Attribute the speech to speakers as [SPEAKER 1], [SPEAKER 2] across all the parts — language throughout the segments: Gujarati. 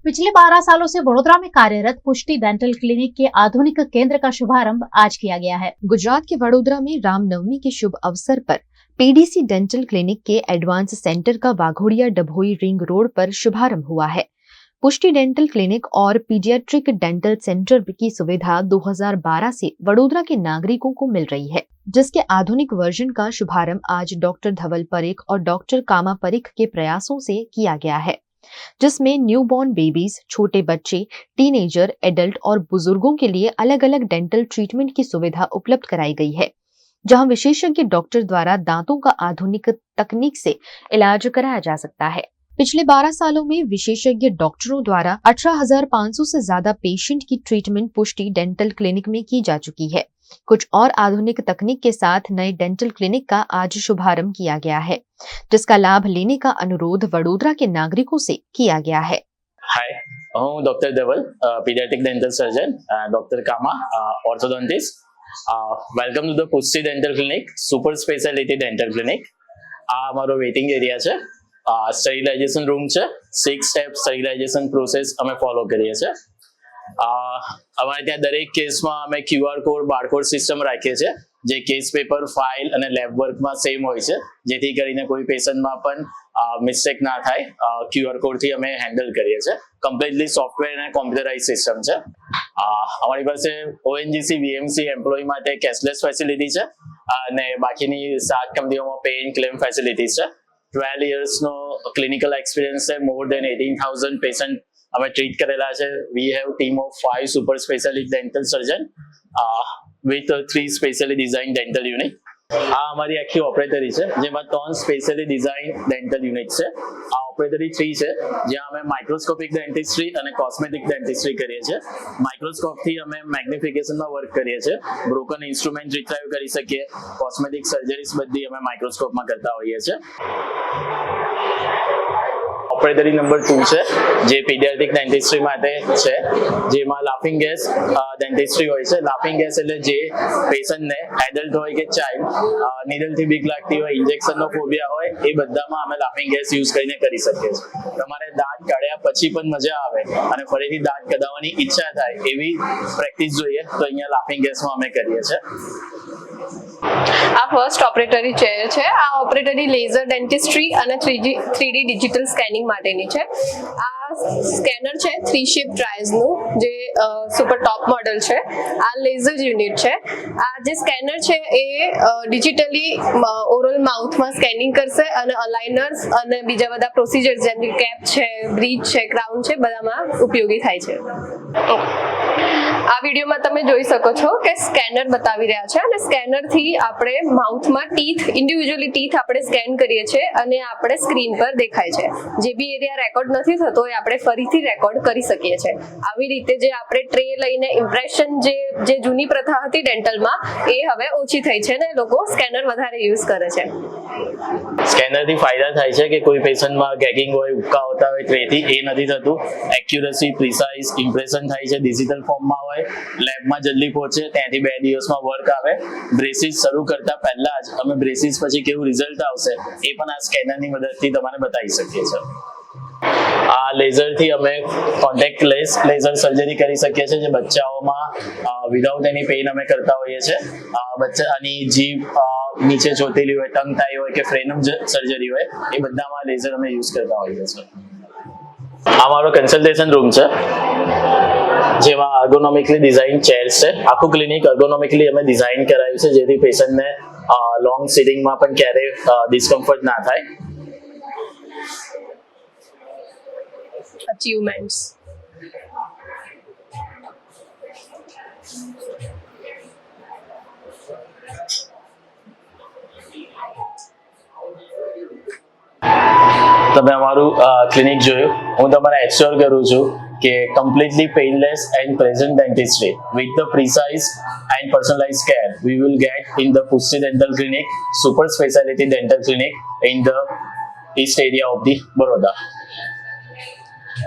[SPEAKER 1] पिछले 12 सालों से वडोदरा में कार्यरत पुष्टि डेंटल क्लिनिक के आधुनिक केंद्र का शुभारंभ आज किया गया है।
[SPEAKER 2] गुजरात के वडोदरा में रामनवमी के शुभ अवसर पर पीडीसी डेंटल क्लिनिक के एडवांस सेंटर का वाघोड़िया डभोई रिंग रोड पर शुभारंभ हुआ है। पुष्टि डेंटल क्लिनिक और पीडियाट्रिक डेंटल सेंटर की सुविधा 2012 से वडोदरा के नागरिकों को मिल रही है, जिसके आधुनिक वर्जन का शुभारंभ आज डॉक्टर धवल परीख और डॉक्टर कामा परीख के प्रयासों से किया गया है, जिसमें न्यूबॉर्न बेबीज, छोटे बच्चे, टीनेजर, एडल्ट और बुजुर्गों के लिए अलग अलग डेंटल ट्रीटमेंट की सुविधा उपलब्ध कराई गई है, जहां विशेषज्ञ डॉक्टर द्वारा दांतों का आधुनिक तकनीक से इलाज कराया जा सकता है। पिछले 12 सालों में विशेषज्ञ डॉक्टरों द्वारा 18,500 से ज्यादा पेशेंट की ट्रीटमेंट पुष्टि डेंटल क्लिनिक में की जा चुकी है। कुछ और आधुनिक तकनीक के साथ नए डेंटल क्लिनिक का आज शुभारंभ किया गया है, जिसका लाभ लेने का अनुरोध वडोदरा के नागरिकों से किया गया है।
[SPEAKER 3] हाय, હું doctor Dhaval, pediatric dental surgeon, doctor Kama, orthodontist. Welcome to the Pushti dental clinic, super speciality dental clinic. આ અમારો વેઇટિંગ એરિયા છે, સ્ટરીલાઇઝેશન રૂમ છે, 6 સ્ટેપ સ્ટરીલાઇઝેશન પ્રોસેસ અમે ફોલો કરીએ છીએ. અમારે ત્યાં દરેક કેસમાં અમે QR કોડ, બારકોડ સિસ્ટમ રાખીએ છીએ, જે કેસ પેપર, ફાઇલ અને લેબ વર્કમાં સેમ હોય છે, જેથી કરીને કોઈ પેશન્ટમાં પણ મિસ્ટેક ના થાય. QR કોડથી અમે હેન્ડલ કરીએ છીએ. કમ્પ્લીટલી સોફ્ટવેર અને કોમ્પ્યુટરાઇઝ સિસ્ટમ છે. અમારી પાસે ONGC VMC એમ્પ્લોય માટે કેશલેસ ફેસિલિટી છે અને બાકીની 7 કંપનીઓમાં પે એન્ડ ક્લેમ ફેસિલિટીઝ છે. 12 યર્સનો ક્લિનિકલ એક્સપિરિયન્સ છે. મોર દેન 18,000 પેશન્ટ અમે ટ્રીટ કરેલા છે. We have team of 5 super speciality dental surgeon with 3 specially design dental unit. આ અમારી આખી ઓપરેટરી છે, જેમાં 3 સ્પેશિયલી ડિઝાઇન ડેન્ટલ યુનિટ છે. આ ઓપરેટરી 3 છે, જ્યાં અમે માઇક્રોસ્કોપિક ડેન્ટિસ્ટ્રી અને કોસ્મેટિક ડેન્ટિસ્ટ્રી કરીએ છીએ. માઇક્રોસ્કોપથી અમે મેગ્નિફિકેશનમાં વર્ક કરીએ છીએ. બ્રોકન ઇન્સ્ટ્રુમેન્ટ રિટ્રાઈવ કરી શકીએ. કોસ્મેટિક સર્જરીઝ બધી અમે માઇક્રોસ્કોપમાં કરતા હોઈએ છીએ. ઓપરેટરી નંબર 2 છે, જે પીડિયાટ્રિક ડેન્ટિસ્ટ્રી માટે છે, જેમાં લાફિંગ ગેસ ડેન્ટિસ્ટ્રી હોય છે. લાફિંગ ગેસ એટલે જે પેશન્ટને એડલ્ટ હોય કે ચાઇલ્ડ નીડલથી બીક લાગતી હોય, ઇન્જેક્શનનો ફોબિયા હોય, એ બધામાં અમે લાફિંગ ગેસ યુઝ કરીને કરી શકીએ છીએ. તમારે દાંત કાઢ્યા પછી પણ મજા આવે અને ફરીથી દાંત કઢાવવાની ઈચ્છા થાય એવી પ્રેક્ટિસ જોઈએ, તો અહીંયા લાફિંગ ગેસમાં અમે કરીએ છીએ.
[SPEAKER 4] આ ફર્સ્ટ ઓપરેટરી ચેર છે. આ ઓપરેટરી લેઝર ડેન્ટિસ્ટ્રી અને 3D ડિજિટલ સ્કેનિંગ માટેની છે. આ સ્કેનર છે 3 શેપ ટ્રાયઝનું, જે સુપર ટોપ મોડલ છે. આ લેઝર યુનિટ છે. આ જે સ્કેનર છે એ ડિજિટલી ઓરલ માઉથમાં સ્કેનિંગ કરશે અને અલાઇનર્સ અને બીજા બધા પ્રોસિજર્સ જેમ કે કેપ છે, બ્રિજ છે, ક્રાઉન છે, બધામાં ઉપયોગી થાય છે. આ વિડીયોમાં તમે જોઈ શકો છો કે સ્કેનર બતાવી રહ્યા છે અને સ્કેનરથી આપણે માઉથમાં ઇન્ડિવિજ્યુઅલી ટીથ આપણે સ્કેન કરીએ છીએ અને આપણે સ્ક્રીન પર દેખાય છે. જે બી એરિયા રેકોર્ડ નથી થતો એ આપણે ફરીથી રેકોર્ડ કરી શકીએ છીએ. આવી રીતે જે આપણે ટ્રે લઈને ઇમ્પ્રેશન જે જૂની પ્રથા હતી ડેન્ટલમાં, એ હવે ઓછી થઈ છે ને લોકો સ્કેનર વધારે યુઝ કરે છે.
[SPEAKER 3] સ્કેનરથી ફાયદા થાય છે કે કોઈ પેશન્ટમાં ગેગિંગ હોય, ઉબકા હોતા હોય, ટ્રેથી એ નથી થતું. એક્યુરસી, પ્રિસાઇઝ ઇમ્પ્રેશન થાય છે. ડિજિટલ ફોર્મમાં હોય, લેબમાં જલ્દી પહોંચે, ત્યાંથી 2 દિવસમાં વર્ક આવે. બ્રેસીસ શરૂ કરતા પહેલા જ અમે બ્રેસીસ પછી કેવું રિઝલ્ટ આવશે એ પણ આ સ્કેનરની મદદથી તમને બતાવી શકીએ છીએ. આ લેઝરથી અમે કોન્ટેક્ટ લેસ લેઝર સર્જરી કરી શકીએ છીએ, જે બચ્ચાઓમાં વિધાઉટ એની પેઇન અમે કરતા હોઈએ છીએ. બચ્ચાની જીભ નીચે ચોટેલી હોય, ટંગ ટાઈ હોય કે ફ્રેનમ સર્જરી હોય, એ બધામાં લેઝર અમે યુઝ કરતા હોઈએ છીએ. આ મારો કન્સલ્ટેશન રૂમ છે, જેમાં એર્ગોનોમિકલી ડિઝાઇન ચેર્સ છે. આખું ક્લિનિક એર્ગોનોમિકલી અમે ડિઝાઇન કરાયું છે, જેથી પેશન્ટને લોંગ સિટિંગમાં પણ ક્યારેય ડિસ્કમ્ફર્ટ ના થાય.
[SPEAKER 4] અચીવમેન્ટ્સ
[SPEAKER 3] તમે અમારું ક્લિનિક જોયું. હું તમારે એશ્યોર કરું છું કે completely painless and present dentistry with the precise and personalized care we will get in the Pushti Dental Clinic, super specialty dental clinic in the east area of the Baroda.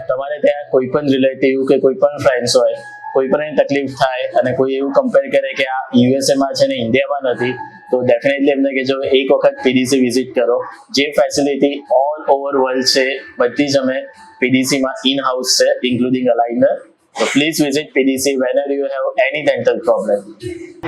[SPEAKER 3] તમારે ત્યાં કોઈ પણ રિલેટિવ કે કોઈ પણ ફ્રેન્ડ્સ હોય, કોઈ પણ તકલીફ થાય અને કોઈ એવું કમ્પેર કરે કે આ USA માં છે ને ઇન્ડિયામાં નથી, તો ડેફિનેટલી એમને કહેજો એક વખત PDC વિઝિટ કરો. જે ફેસિલિટી ઓલ ઓવર વર્લ્ડ છે બધી જ અમે PDC માં in house છે including aligner. So please visit PDC whenever you have any dental problem.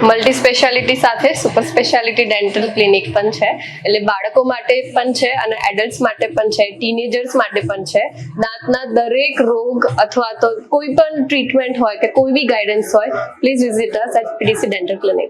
[SPEAKER 4] Multi speciality સાથે સુપર સ્પેશિયાલિટી ડેન્ટલ ક્લિનિક પણ છે, એટલે બાળકો માટે પણ છે અને એડલ્ટ્સ માટે પણ છે, ટીનેજર્સ માટે પણ છે. દાંતના દરેક રોગ અથવા તો કોઈ પણ ટ્રીટમેન્ટ હોય કે કોઈ બી ગાઈડન્સ હોય, please visit us at PDC dental clinic.